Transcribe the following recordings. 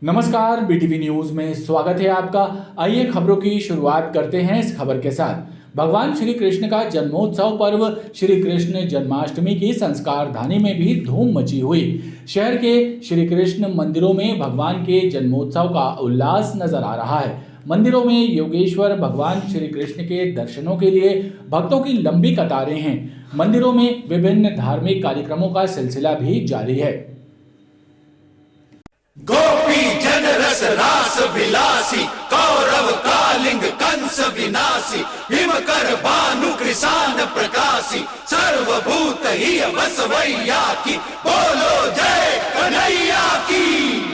नमस्कार, BTV news में स्वागत है आपका। आइए खबरों की शुरुआत करते हैं इस खबर के साथ। भगवान श्री कृष्ण का जन्मोत्सव पर्व श्री कृष्ण जन्माष्टमी की संस्कार धानी में भी धूम मची हुई। शहर के श्री कृष्ण मंदिरों में भगवान के जन्मोत्सव का उल्लास नजर आ रहा है। मंदिरों में योगेश्वर भगवान श्री कृष्ण के दर्शनों के लिए भक्तों की लंबी कतारें हैं। मंदिरों में विभिन्न धार्मिक कार्यक्रमों का सिलसिला भी जारी है। गोपी जन रस रास विलासी, कौरव कालिंग कंस विनाशी, हिमकर भानु कृषाण प्रकाशी, सर्वभूत ही बसवैया की, बोलो जय कन्हैया की।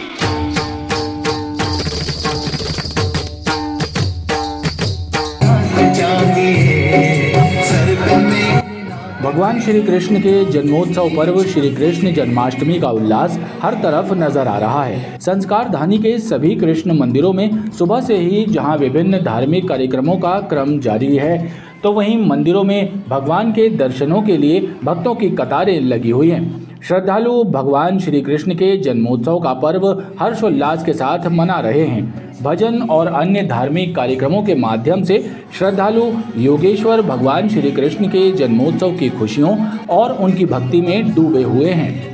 भगवान श्री कृष्ण के जन्मोत्सव पर्व श्री कृष्ण जन्माष्टमी का उल्लास हर तरफ नजर आ रहा है। संस्कार धानी के सभी कृष्ण मंदिरों में सुबह से ही जहां विभिन्न धार्मिक कार्यक्रमों का क्रम जारी है, तो वहीं मंदिरों में भगवान के दर्शनों के लिए भक्तों की कतारें लगी हुई हैं। श्रद्धालु भगवान श्री कृष्ण के जन्मोत्सव का पर्व हर्षोल्लास के साथ मना रहे हैं। भजन और अन्य धार्मिक कार्यक्रमों के माध्यम से श्रद्धालु योगेश्वर भगवान श्री कृष्ण के जन्मोत्सव की खुशियों और उनकी भक्ति में डूबे हुए हैं।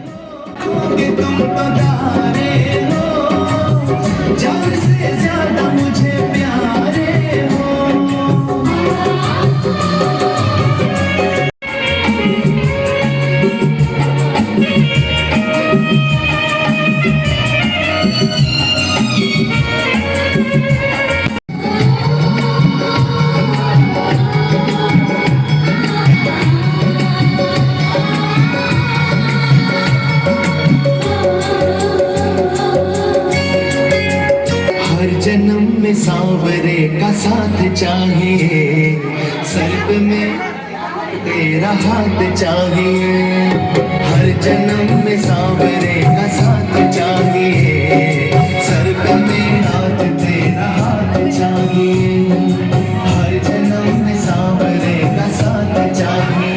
जन्म में सांवरे का साथ चाहिए, सर्प में तेरा हाथ चाहिए। हर जन्म में सांवरे का साथ चाहिए, सर्प में हाथ तेरा हाथ चाहिए। हर जन्म में सांवरे का साथ चाहिए।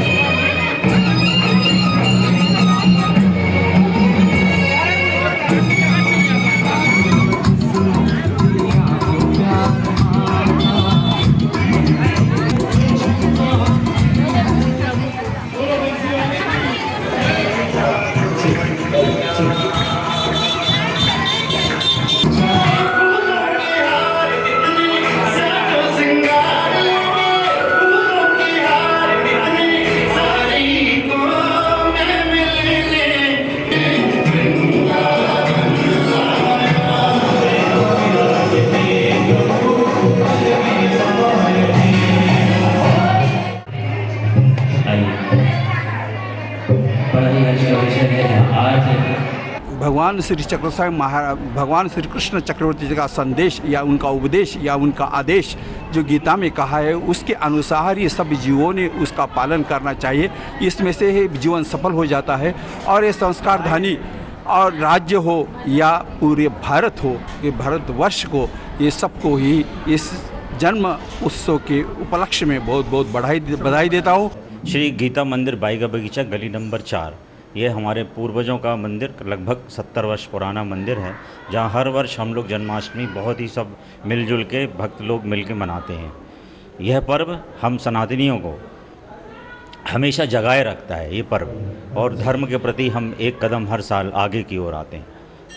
भगवान श्री कृष्ण चक्रवर्ती जी का संदेश या उनका उपदेश या उनका आदेश जो गीता में कहा है, उसके अनुसार ये सब जीवों ने उसका पालन करना चाहिए। इसमें से ही जीवन सफल हो जाता है। और ये संस्कार धानी और राज्य हो या पूरे भारत हो, ये भारतवर्ष को, ये सबको ही इस जन्म उत्सव के उपलक्ष्य में बहुत बहुत बधाई देता हूँ। श्री गीता मंदिर बाईगा बगीचा गली नंबर 4, ये हमारे पूर्वजों का मंदिर, लगभग 70 वर्ष पुराना मंदिर है, जहाँ हर वर्ष हम लोग जन्माष्टमी बहुत ही सब मिलजुल के भक्त लोग मिल के मनाते हैं। यह पर्व हम सनातनियों को हमेशा जगाए रखता है ये पर्व, और धर्म के प्रति हम एक कदम हर साल आगे की ओर आते हैं।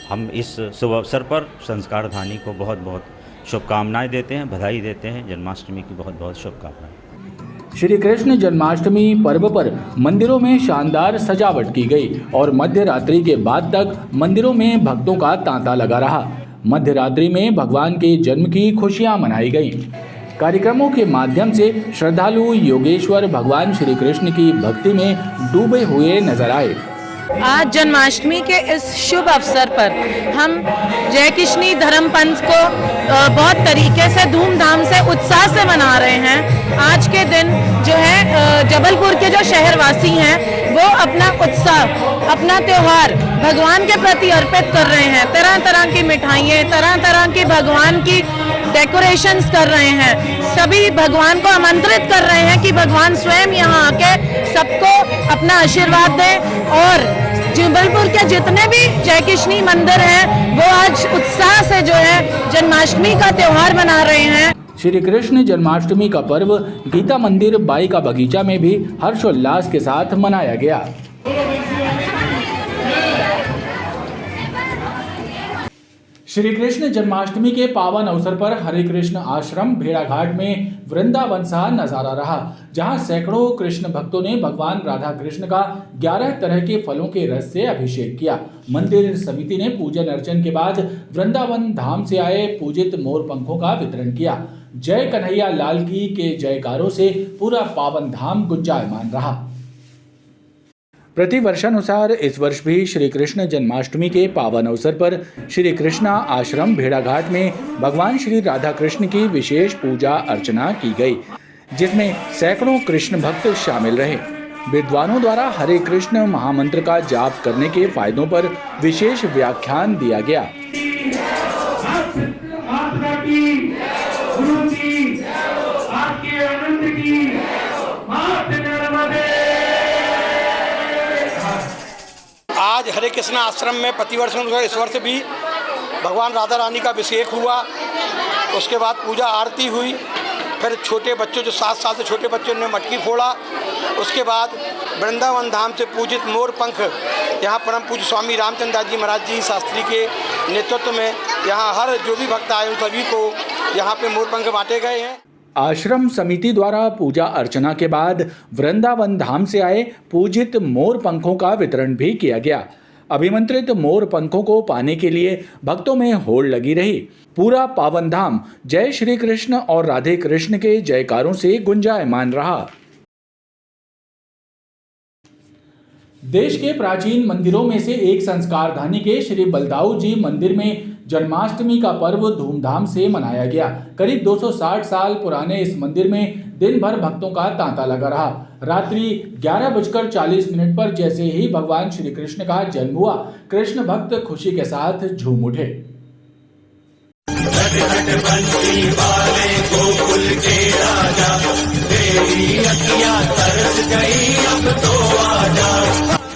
हम इस शुभ अवसर पर संस्कार धानी को बहुत बहुत शुभकामनाएँ देते हैं, बधाई देते हैं। जन्माष्टमी की बहुत बहुत शुभकामनाएँ। श्री कृष्ण जन्माष्टमी पर्व पर मंदिरों में शानदार सजावट की गई और मध्य रात्रि के बाद तक मंदिरों में भक्तों का तांता लगा रहा। मध्य रात्रि में भगवान के जन्म की खुशियां मनाई गईं। कार्यक्रमों के माध्यम से श्रद्धालु योगेश्वर भगवान श्री कृष्ण की भक्ति में डूबे हुए नजर आए। आज जन्माष्टमी के इस शुभ अवसर पर हम जय किशनी धर्म पंथ को बहुत तरीके से धूमधाम से उत्साह से मना रहे हैं। आज के दिन जो है जबलपुर के जो शहरवासी हैं वो अपना उत्साह, अपना त्योहार भगवान के प्रति अर्पित कर रहे हैं। तरह तरह की मिठाइयाँ, तरह तरह की भगवान की डेकोरेशंस कर रहे हैं। सभी भगवान को आमंत्रित कर रहे हैं कि भगवान स्वयं यहाँ आके सबको अपना आशीर्वाद दें और जबलपुर के जितने भी जयकिशनी मंदिर हैं वो आज उत्साह से जो है जन्माष्टमी का त्योहार मना रहे हैं। श्री कृष्ण जन्माष्टमी का पर्व गीता मंदिर बाई का बगीचा में भी हर्षोल्लास के साथ मनाया गया। श्री कृष्ण जन्माष्टमी के पावन अवसर पर हरे कृष्ण आश्रम भेड़ाघाट में वृंदावन सा नजारा रहा, जहां सैकड़ों कृष्ण भक्तों ने भगवान राधा कृष्ण का 11 तरह के फलों के रस से अभिषेक किया। मंदिर समिति ने पूजन अर्चन के बाद वृंदावन धाम से आए पूजित मोर पंखों का वितरण किया। जय कन्हैया लाल की के जयकारों से पूरा पावन धाम गुंजायमान रहा। प्रतिवर्षानुसार इस वर्ष भी श्री कृष्ण जन्माष्टमी के पावन अवसर पर श्री कृष्णा आश्रम भेड़ाघाट में भगवान श्री राधा कृष्ण की विशेष पूजा अर्चना की गई, जिसमें सैकड़ों कृष्ण भक्त शामिल रहे। विद्वानों द्वारा हरे कृष्ण महामंत्र का जाप करने के फायदों पर विशेष व्याख्यान दिया गया। आज हरे कृष्ण आश्रम में प्रतिवर्ष इस वर्ष भी भगवान राधा रानी का अभिषेक हुआ, उसके बाद पूजा आरती हुई, फिर छोटे बच्चों जो 7 साल से छोटे बच्चों ने मटकी फोड़ा, उसके बाद वृंदावन धाम से पूजित मोर पंख यहाँ परम पूज्य स्वामी रामचंद्र दास जी महाराज जी शास्त्री के नेतृत्व में यहाँ हर जो भी भक्त आए उन सभी को यहाँ पे मोर पंख बांटे गए हैं। आश्रम समिति द्वारा पूजा अर्चना के बाद वृंदावन धाम से आए पूजित मोर पंखों का वितरण भी किया गया। अभिमंत्रित मोर पंखों को पाने के लिए भक्तों में होड़ लगी रही। पूरा पावन धाम जय श्री कृष्ण और राधे कृष्ण के जयकारों से गुंजायमान रहा। देश के प्राचीन मंदिरों में से एक संस्कारधानी के श्री बलदाऊ जी मंदिर में जन्माष्टमी का पर्व धूमधाम से मनाया गया। करीब 260 साल पुराने इस मंदिर में दिन भर भक्तों का तांता लगा रहा। रात्रि 11:40 पर जैसे ही भगवान श्री कृष्ण का जन्म हुआ, कृष्ण भक्त खुशी के साथ झूम उठे।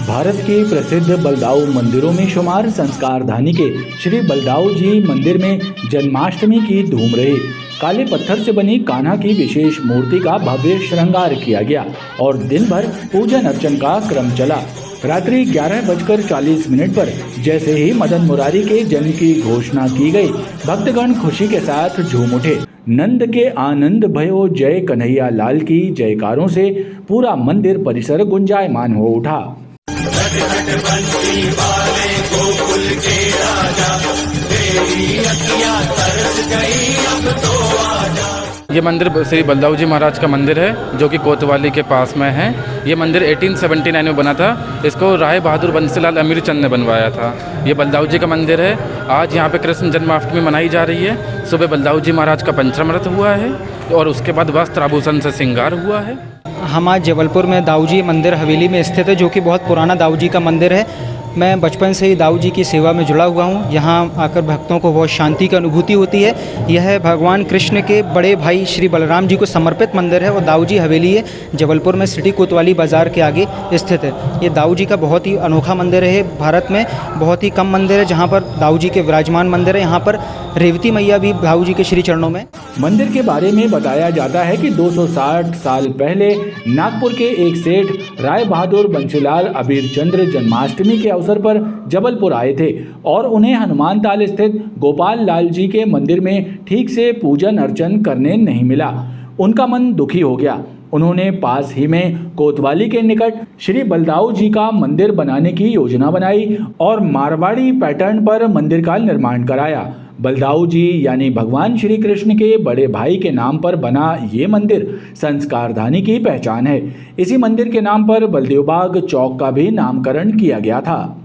भारत के प्रसिद्ध बलदाऊ मंदिरों में शुमार संस्कारधानी के श्री बलदाऊ जी मंदिर में जन्माष्टमी की धूम रही। काले पत्थर से बनी कान्हा की विशेष मूर्ति का भव्य श्रृंगार किया गया और दिन भर पूजन अर्चन का क्रम चला। रात्रि 11:40 पर जैसे ही मदन मुरारी के जन्म की घोषणा की गई, भक्तगण खुशी के साथ झूम उठे। नंद के आनंद भयो जय कन्हैया लाल की जयकारों से पूरा मंदिर परिसर गुंजायमान हो उठा। ये मंदिर श्री बलदाऊ जी महाराज का मंदिर है, जो कि कोतवाली के पास में है। ये मंदिर 1879 में बना था। इसको राय बहादुर बंसीलाल अमीरचंद ने बनवाया था। ये बलदाऊ जी का मंदिर है। आज यहाँ पे कृष्ण जन्माष्टमी मनाई जा रही है। सुबह बलदाऊ जी महाराज का पंचामृत हुआ है और उसके बाद वस्त्र आभूषण से श्रृंगार हुआ है। हम आज जबलपुर में दाऊ जी मंदिर हवेली में स्थित है, जो कि बहुत पुराना दाऊ जी का मंदिर है। मैं बचपन से ही दाऊ जी की सेवा में जुड़ा हुआ हूँ। यहाँ आकर भक्तों को बहुत शांति की अनुभूति होती है। यह भगवान कृष्ण के बड़े भाई श्री बलराम जी को समर्पित मंदिर है और दाऊ जी हवेली है, जबलपुर में सिटी कोतवाली बाज़ार के आगे स्थित है। ये दाऊ जी का बहुत ही अनोखा मंदिर है। भारत में बहुत ही कम मंदिर है जहाँ पर दाऊ जी के विराजमान मंदिर है। यहाँ पर रेवती मैया भी दाऊ जी के श्री चरणों में। मंदिर के बारे में बताया जाता है कि 260 साल पहले नागपुर के एक सेठ राय बहादुर बंसीलाल अबीरचंद्र जन्माष्टमी के अवसर पर जबलपुर आए थे और उन्हें हनुमान ताल स्थित गोपाल लाल जी के मंदिर में ठीक से पूजन अर्चन करने नहीं मिला। उनका मन दुखी हो गया। उन्होंने पास ही में कोतवाली के निकट श्री बलदाऊ जी का मंदिर बनाने की योजना बनाई और मारवाड़ी पैटर्न पर मंदिर का निर्माण कराया। बलदाऊ जी यानी भगवान श्री कृष्ण के बड़े भाई के नाम पर बना ये मंदिर संस्कारधानी की पहचान है। इसी मंदिर के नाम पर बलदेवबाग चौक का भी नामकरण किया गया था।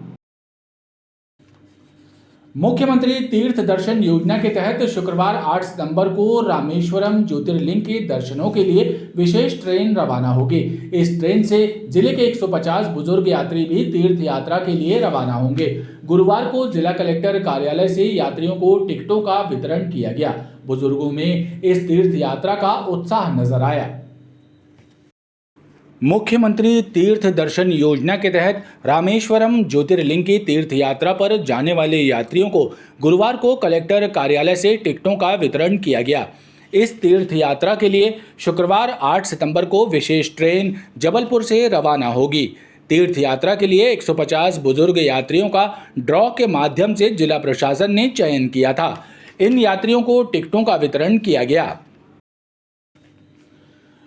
मुख्यमंत्री तीर्थ दर्शन योजना के तहत शुक्रवार 8 सितंबर को रामेश्वरम ज्योतिर्लिंग के दर्शनों के लिए विशेष ट्रेन रवाना होगी। इस ट्रेन से जिले के 150 बुजुर्ग यात्री भी तीर्थ यात्रा के लिए रवाना होंगे। गुरुवार को जिला कलेक्टर कार्यालय से यात्रियों को टिकटों का वितरण किया गया। बुजुर्गों में इस तीर्थ यात्रा का उत्साह नजर आया। मुख्यमंत्री तीर्थ दर्शन योजना के तहत रामेश्वरम ज्योतिर्लिंग की तीर्थ यात्रा पर जाने वाले यात्रियों को गुरुवार को कलेक्टर कार्यालय से टिकटों का वितरण किया गया। इस तीर्थ यात्रा के लिए शुक्रवार 8 सितंबर को विशेष ट्रेन जबलपुर से रवाना होगी। तीर्थ यात्रा के लिए 150 बुजुर्ग यात्रियों का ड्रॉ के माध्यम से जिला प्रशासन ने चयन किया था। इन यात्रियों को टिकटों का वितरण किया गया।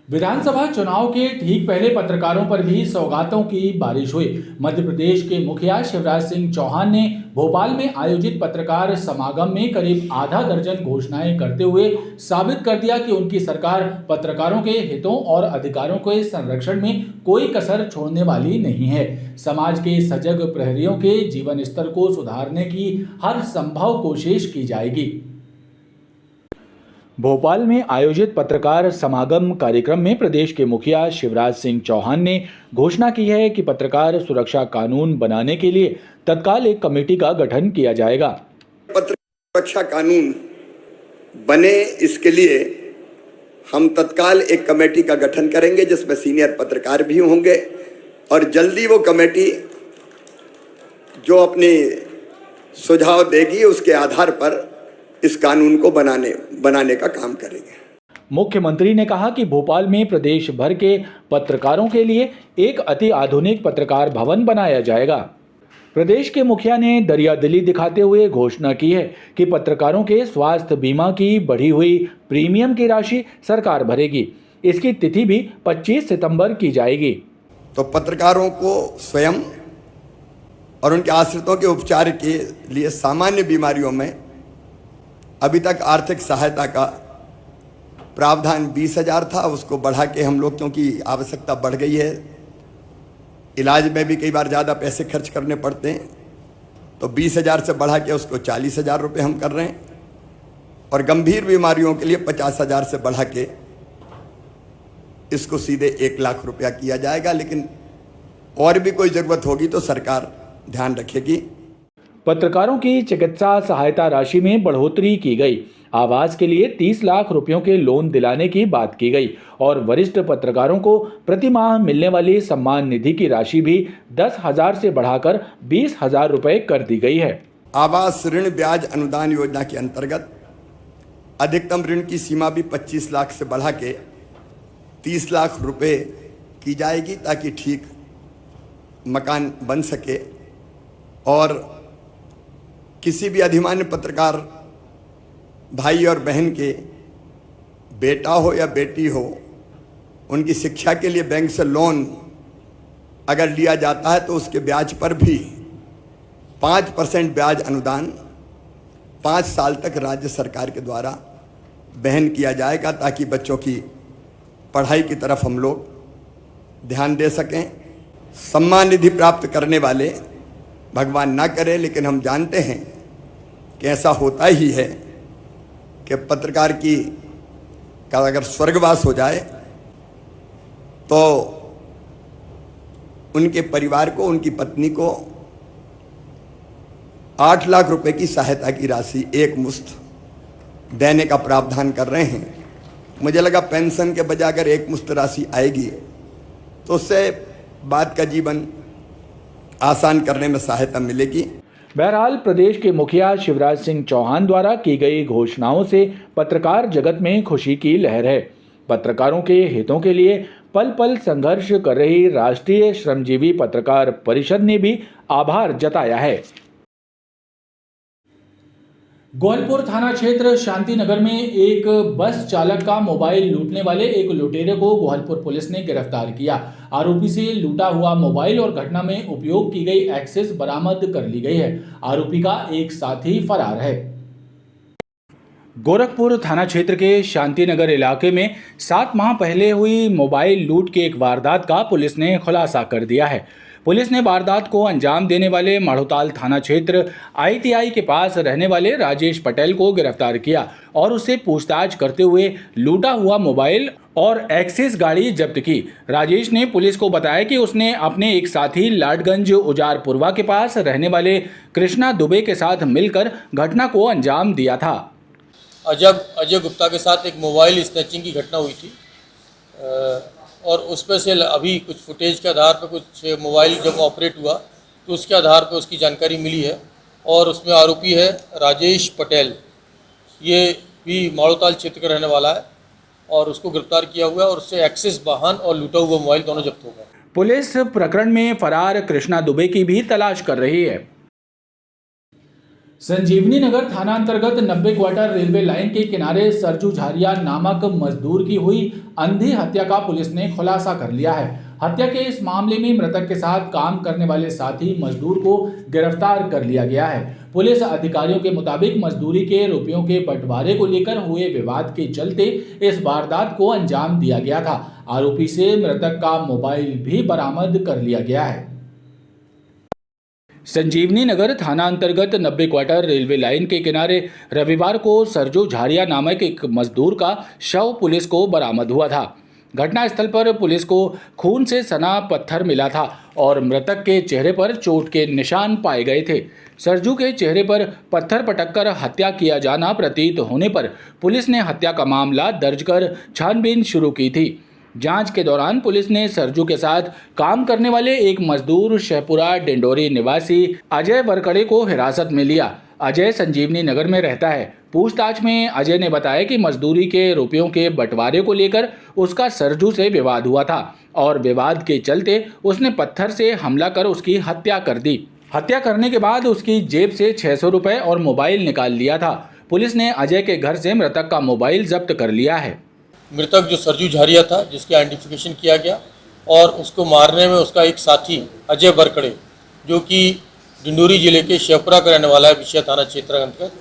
विधानसभा चुनाव के ठीक पहले पत्रकारों पर भी सौगातों की बारिश हुई। मध्य प्रदेश के मुखिया शिवराज सिंह चौहान ने भोपाल में आयोजित पत्रकार समागम में करीब आधा दर्जन घोषणाएं करते हुए साबित कर दिया कि उनकी सरकार पत्रकारों के हितों और अधिकारों के संरक्षण में कोई कसर छोड़ने वाली नहीं है। समाज के सजग प्रहरियों के जीवन स्तर को सुधारने की हर संभव कोशिश की जाएगी। भोपाल में आयोजित पत्रकार समागम कार्यक्रम में प्रदेश के मुखिया शिवराज सिंह चौहान ने घोषणा की है कि पत्रकार सुरक्षा कानून बनाने के लिए तत्काल एक कमेटी का गठन किया जाएगा। पत्रकार सुरक्षा कानून बने, इसके लिए हम तत्काल एक कमेटी का गठन करेंगे जिसमें सीनियर पत्रकार भी होंगे और जल्दी वो कमेटी जो अपने सुझाव देगी उसके आधार पर इस कानून को बनाने का काम करेंगे। मुख्यमंत्री ने कहा कि भोपाल में प्रदेश भर के पत्रकारों के लिए एक अति आधुनिक पत्रकार भवन बनाया जाएगा। प्रदेश के मुखिया ने दरियादिली दिखाते हुए घोषणा की है कि पत्रकारों के स्वास्थ्य बीमा की बढ़ी हुई प्रीमियम की राशि सरकार भरेगी। इसकी तिथि भी 25 सितंबर की जाएगी। तो पत्रकारों को स्वयं और उनके आश्रितों के उपचार के लिए सामान्य बीमारियों में अभी तक आर्थिक सहायता का प्रावधान 20,000 था, उसको बढ़ा के हम लोग, क्योंकि आवश्यकता बढ़ गई है, इलाज में भी कई बार ज़्यादा पैसे खर्च करने पड़ते हैं, तो 20,000 से बढ़ा के उसको 40,000 रुपये हम कर रहे हैं और गंभीर बीमारियों के लिए 50,000 से बढ़ा के इसको सीधे 1 लाख रुपया किया जाएगा। लेकिन और भी कोई ज़रूरत होगी तो सरकार ध्यान रखेगी। पत्रकारों की चिकित्सा सहायता राशि में बढ़ोतरी की गई। आवास के लिए 30 लाख रुपयों के लोन दिलाने की बात की गई और वरिष्ठ पत्रकारों को प्रति माह मिलने वाली सम्मान निधि की राशि भी 10,000 से बढ़ाकर 20,000 रुपये कर दी गई है। आवास ऋण ब्याज अनुदान योजना के अंतर्गत अधिकतम ऋण की सीमा भी 25 लाख से बढ़ा के 30 लाख रुपये की जाएगी ताकि ठीक मकान बन सके और किसी भी अधिमान्य पत्रकार भाई और बहन के बेटा हो या बेटी हो, उनकी शिक्षा के लिए बैंक से लोन अगर लिया जाता है तो उसके ब्याज पर भी 5% ब्याज अनुदान 5 साल तक राज्य सरकार के द्वारा वहन किया जाएगा ताकि बच्चों की पढ़ाई की तरफ हम लोग ध्यान दे सकें। सम्मान निधि प्राप्त करने वाले भगवान ना करे, लेकिन हम जानते हैं कि ऐसा होता ही है कि पत्रकार का अगर स्वर्गवास हो जाए तो उनके परिवार को, उनकी पत्नी को 8 लाख रुपए की सहायता की राशि एक मुश्त देने का प्रावधान कर रहे हैं। मुझे लगा पेंशन के बजाय अगर एक मुश्त राशि आएगी तो उससे बाद का जीवन आसान करने में सहायता मिलेगी। बहरहाल प्रदेश के मुखिया शिवराज सिंह चौहान द्वारा की गई घोषणाओं से पत्रकार जगत में खुशी की लहर है। पत्रकारों के हितों के लिए पल पल संघर्ष कर रही राष्ट्रीय श्रमजीवी पत्रकार परिषद ने भी आभार जताया है। गोहलपुर थाना क्षेत्र शांति नगर में एक बस चालक का मोबाइल लूटने वाले एक लुटेरे को गोहलपुर पुलिस ने गिरफ्तार किया। आरोपी से लूटा हुआ मोबाइल और घटना में उपयोग की गई एक्सेस बरामद कर ली गई है। आरोपी का एक साथी फरार है। गोरखपुर थाना क्षेत्र के शांति नगर इलाके में 7 माह पहले हुई मोबाइल लूट की एक वारदात का पुलिस ने खुलासा कर दिया है। पुलिस ने वारदात को अंजाम देने वाले माढ़ोताल थाना क्षेत्र ITI के पास रहने वाले राजेश पटेल को गिरफ्तार किया और उससे पूछताछ करते हुए लूटा हुआ मोबाइल और एक्सिस गाड़ी जब्त की। राजेश ने पुलिस को बताया कि उसने अपने एक साथी लाडगंज उजारपुरवा के पास रहने वाले कृष्णा दुबे के साथ मिलकर घटना को अंजाम दिया था। अजय गुप्ता के साथ एक मोबाइल स्नैचिंग की घटना हुई थी और उसमें से अभी कुछ फुटेज के आधार पर कुछ मोबाइल जब ऑपरेट हुआ तो उसके आधार पर उसकी जानकारी मिली है और उसमें आरोपी है राजेश पटेल, ये भी माड़ोताल क्षेत्र का रहने वाला है और उसको गिरफ्तार किया हुआ है और उससे एक्सिस वाहन और लूटा हुआ मोबाइल दोनों जब्त हो गए। पुलिस प्रकरण में फरार कृष्णा दुबे की भी तलाश कर रही है। संजीवनी नगर थाना अंतर्गत 90 क्वार्टर रेलवे लाइन के किनारे सरजू झारिया नामक मजदूर की हुई अंधी हत्या का पुलिस ने खुलासा कर लिया है। हत्या के इस मामले में मृतक के साथ काम करने वाले साथी मजदूर को गिरफ्तार कर लिया गया है। पुलिस अधिकारियों के मुताबिक मजदूरी के रुपयों के बंटवारे को लेकर हुए विवाद के चलते इस वारदात को अंजाम दिया गया था। आरोपी से मृतक का मोबाइल भी बरामद कर लिया गया है। संजीवनी नगर थाना अंतर्गत 90 क्वार्टर रेलवे लाइन के किनारे रविवार को सरजू झारिया नामक एक मजदूर का शव पुलिस को बरामद हुआ था। घटनास्थल पर पुलिस को खून से सना पत्थर मिला था और मृतक के चेहरे पर चोट के निशान पाए गए थे। सरजू के चेहरे पर पत्थर पटककर हत्या किया जाना प्रतीत होने पर पुलिस ने हत्या का मामला दर्ज कर छानबीन शुरू की थी। जांच के दौरान पुलिस ने सरजू के साथ काम करने वाले एक मजदूर शहपुरा डिंडोरी निवासी अजय वरकड़े को हिरासत में लिया। अजय संजीवनी नगर में रहता है। पूछताछ में अजय ने बताया कि मजदूरी के रुपयों के बंटवारे को लेकर उसका सरजू से विवाद हुआ था और विवाद के चलते उसने पत्थर से हमला कर उसकी हत्या कर दी। हत्या करने के बाद उसकी जेब से 600 रुपए और मोबाइल निकाल लिया था। पुलिस ने अजय के घर से मृतक का मोबाइल जब्त कर लिया है। मृतक जो सरजू झारिया था जिसकी आइडेंटिफिकेशन किया गया और उसको मारने में उसका एक साथी अजय वरकड़े जो कि डिंडोरी जिले के शेखपुरा का रहने वाला है, विषय थाना क्षेत्र अंतर्गत,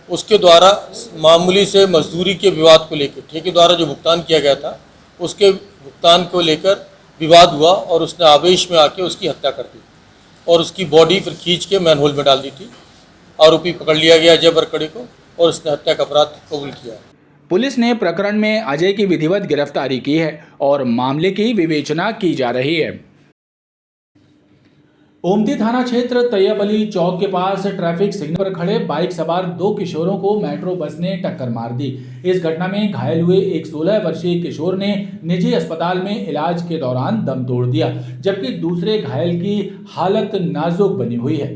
उसके द्वारा मामूली से मजदूरी के विवाद को लेकर ठेके द्वारा जो भुगतान किया गया था उसके भुगतान को लेकर विवाद हुआ और उसने आवेश में आके उसकी हत्या कर दी और उसकी बॉडी फिर खींच के मैनहोल में डाल दी थी। आरोपी पकड़ लिया गया अजय वरकड़े को और उसने हत्या का अपराध कबूल किया। पुलिस ने प्रकरण में अजय की विधिवत गिरफ्तारी की है और मामले की विवेचना की जा रही है। ओमती थाना क्षेत्र तैयब अली चौक के पास ट्रैफिक सिग्नल पर खड़े बाइक सवार 2 किशोरों को मेट्रो बस ने टक्कर मार दी। इस घटना में घायल हुए एक 16 वर्षीय किशोर ने निजी अस्पताल में इलाज के दौरान दम तोड़ दिया, जबकि दूसरे घायल की हालत नाजुक बनी हुई है।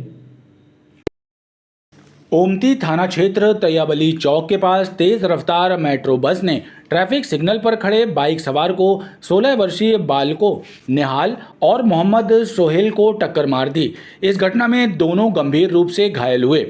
ओमती थाना क्षेत्र तैयब अली चौक के पास तेज रफ्तार मेट्रो बस ने ट्रैफिक सिग्नल पर खड़े बाइक सवार को 16 वर्षीय बालकों निहाल और मोहम्मद सोहेल को टक्कर मार दी। इस घटना में दोनों गंभीर रूप से घायल हुए।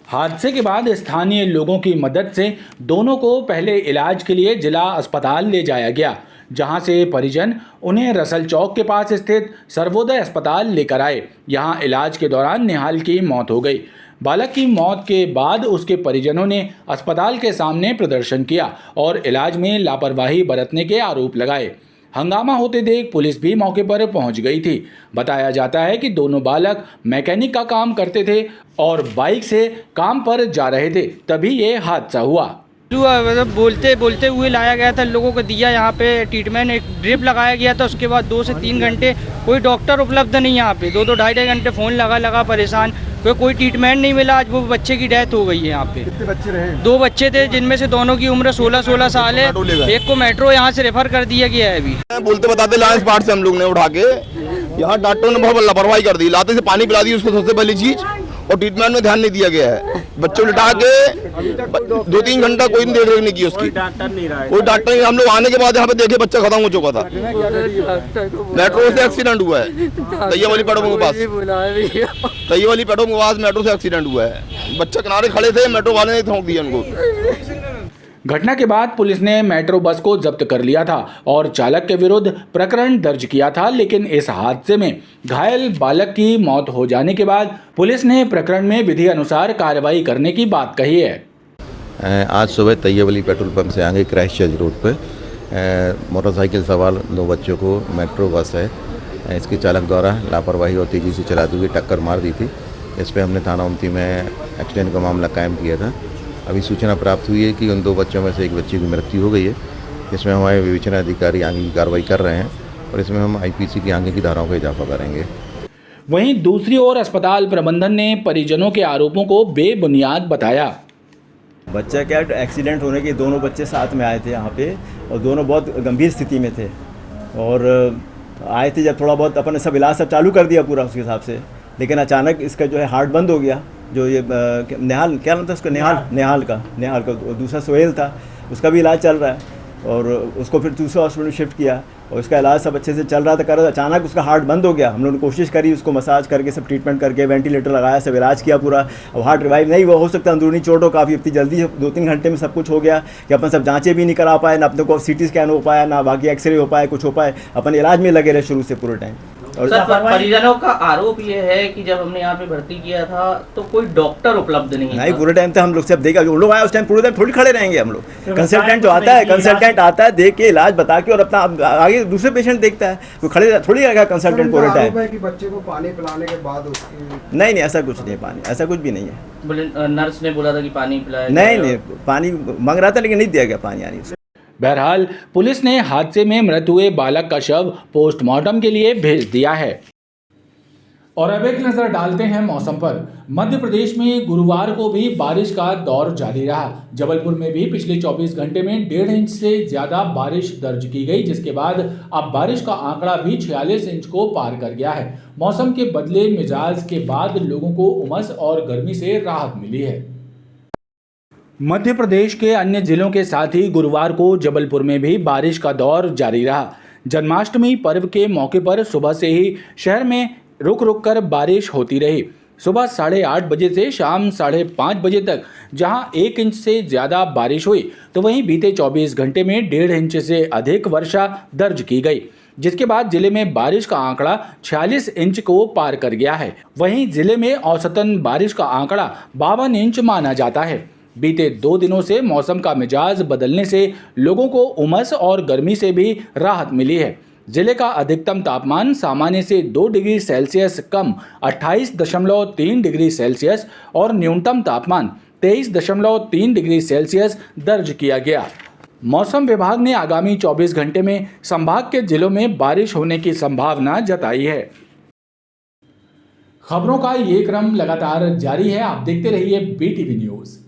हादसे के बाद स्थानीय लोगों की मदद से दोनों को पहले इलाज के लिए जिला अस्पताल ले जाया गया, जहां से परिजन उन्हें रसल चौक के पास स्थित सर्वोदय अस्पताल लेकर आए। यहां इलाज के दौरान निहाल की मौत हो गई। बालक की मौत के बाद उसके परिजनों ने अस्पताल के सामने प्रदर्शन किया और इलाज में लापरवाही बरतने के आरोप लगाए। हंगामा होते देख पुलिस भी मौके पर पहुंच गई थी। बताया जाता है कि दोनों बालक मैकेनिक का काम करते थे और बाइक से काम पर जा रहे थे, तभी ये हादसा हुआ। मतलब बोलते हुए लाया गया था, लोगों को दिया यहाँ पे ट्रीटमेंट, एक ड्रिप लगाया गया था। उसके बाद 2 से 3 घंटे कोई डॉक्टर उपलब्ध नहीं यहाँ पे, 2-2 ढाई घंटे फ़ोन लगा परेशान, कोई ट्रीटमेंट नहीं मिला। आज वो बच्चे की डेथ हो गई है यहाँ पे। कितने बच्चे रहे? 2 बच्चे थे, जिनमें से दोनों की उम्र 16-16 साल है। एक को मेट्रो यहाँ से रेफर कर दिया गया है। अभी बोलते बताते लाइंस पार्ट से हम लोग ने उठा के यहाँ डॉक्टरों ने बहुत लापरवाही कर दी, लाते से पानी पिला दी उसको सबसे पहली चीज, और ट्रीटमेंट में ध्यान नहीं दिया गया है। बच्चों लिटा के 2-3 घंटा कोई देख रेख नहीं की उसकी, कोई डॉक्टर नहीं। हम लोग आने के बाद यहाँ पे देखे बच्चा खत्म हो चुका था। मेट्रो से एक्सीडेंट हुआ है तैयब अली पेट्रोल के पास, तैयब अली पेट्रोल के पास मेट्रो से एक्सीडेंट हुआ है। बच्चे किनारे खड़े थे, मेट्रो वाले ने ठोक दिया उनको। घटना के बाद पुलिस ने मेट्रो बस को जब्त कर लिया था और चालक के विरुद्ध प्रकरण दर्ज किया था, लेकिन इस हादसे में घायल बालक की मौत हो जाने के बाद पुलिस ने प्रकरण में विधि अनुसार कार्रवाई करने की बात कही है। आज सुबह तैयब अली पेट्रोल पंप से आगे क्रैशचर्च रोड पर मोटरसाइकिल सवार 2 बच्चों को मेट्रो बस है, इसके चालक द्वारा लापरवाही और तेज़ी से चलाते हुए टक्कर मार दी थी। इस पर हमने थाना ओमती में एक्सीडेंट का मामला कायम किया था। अभी सूचना प्राप्त हुई है कि उन 2 बच्चों में से एक बच्चे की मृत्यु हो गई है। इसमें हमारे विवेचना अधिकारी आगे की कार्रवाई कर रहे हैं और इसमें हम आईपीसी की आगे की धाराओं का इजाफा करेंगे। वहीं दूसरी ओर अस्पताल प्रबंधन ने परिजनों के आरोपों को बेबुनियाद बताया। बच्चा क्या एक्सीडेंट होने के दोनों बच्चे साथ में आए थे यहाँ पे और दोनों बहुत गंभीर स्थिति में थे और आए थे जब थोड़ा बहुत अपन ने सब इलाज सब चालू कर दिया पूरा उसके हिसाब से, लेकिन अचानक इसका जो है हार्ट बंद हो गया। जो ये नेहाल, क्या नाम था उसका, नेहाल का दूसरा सोहेल था, उसका भी इलाज चल रहा है और उसको फिर दूसरा हॉस्पिटल में शिफ्ट किया और उसका इलाज सब अच्छे से चल रहा था, कर रहा था। अचानक उसका हार्ट बंद हो गया। हम लोगों ने कोशिश करी, उसको मसाज करके सब ट्रीटमेंट करके वेंटिलेटर लगाया, सब इलाज किया पूरा। अब हार्ट रिवाइव नहीं हुआ, हो सकता है अंदरूनी चोट हो काफ़ी, इतनी जल्दी 2-3 घंटे में सब कुछ हो गया कि अपन सब जांचें भी नहीं करा पाए, ना अपने को CT स्कैन हो पाया, ना बाकी एक्सरे हो पाए, कुछ हो पाए। अपन इलाज में लगे रहे शुरू से पूरे टाइम। और सर, परिजनों का आरोप ये है कि जब हमने यहाँ पे भर्ती किया था तो कोई डॉक्टर उपलब्ध नहीं था। पूरे टाइम तो हम लोग सब देखा, जो लोग आए उस टाइम पूरे टाइम थोड़ी खड़े रहेंगे हम लोग। कंसल्टेंट जो आता है, कंसल्टेंट आता है, देख के इलाज बता के और अपना आगे दूसरे पेशेंट देखता है, कोई खड़े थोड़ी रहेगा कंसल्टेंट पूरे टाइम। कि बच्चे को पानी पिलाने के बाद नहीं, ऐसा कुछ नहीं है, पानी ऐसा कुछ भी नहीं है। बोले नर्स ने बोला था कि पानी पिलाया, नहीं, पानी मांग रहा था लेकिन नहीं दिया गया पानी यानी। बहरहाल पुलिस ने हादसे में मृत हुए बालक का शव पोस्टमार्टम के लिए भेज दिया है। और अब एक नजर डालते हैं मौसम पर। मध्य प्रदेश में गुरुवार को भी बारिश का दौर जारी रहा। जबलपुर में भी पिछले 24 घंटे में 1.5 इंच से ज्यादा बारिश दर्ज की गई, जिसके बाद अब बारिश का आंकड़ा भी 46 इंच को पार कर गया है। मौसम के बदले मिजाज के बाद लोगों को उमस और गर्मी से राहत मिली है। मध्य प्रदेश के अन्य जिलों के साथ ही गुरुवार को जबलपुर में भी बारिश का दौर जारी रहा। जन्माष्टमी पर्व के मौके पर सुबह से ही शहर में रुक रुक कर बारिश होती रही। सुबह 8:30 बजे से शाम 5:30 बजे तक जहां 1 इंच से ज़्यादा बारिश हुई, तो वहीं बीते 24 घंटे में 1.5 इंच से अधिक वर्षा दर्ज की गई, जिसके बाद जिले में बारिश का आंकड़ा 46 इंच को पार कर गया है। वहीं जिले में औसतन बारिश का आंकड़ा 52 इंच माना जाता है। बीते 2 दिनों से मौसम का मिजाज बदलने से लोगों को उमस और गर्मी से भी राहत मिली है। जिले का अधिकतम तापमान सामान्य से 2 डिग्री सेल्सियस कम 28.3 डिग्री सेल्सियस और न्यूनतम तापमान 23.3 डिग्री सेल्सियस दर्ज किया गया। मौसम विभाग ने आगामी 24 घंटे में संभाग के जिलों में बारिश होने की संभावना जताई है। खबरों का ये क्रम लगातार जारी है। आप देखते रहिए BTV न्यूज़।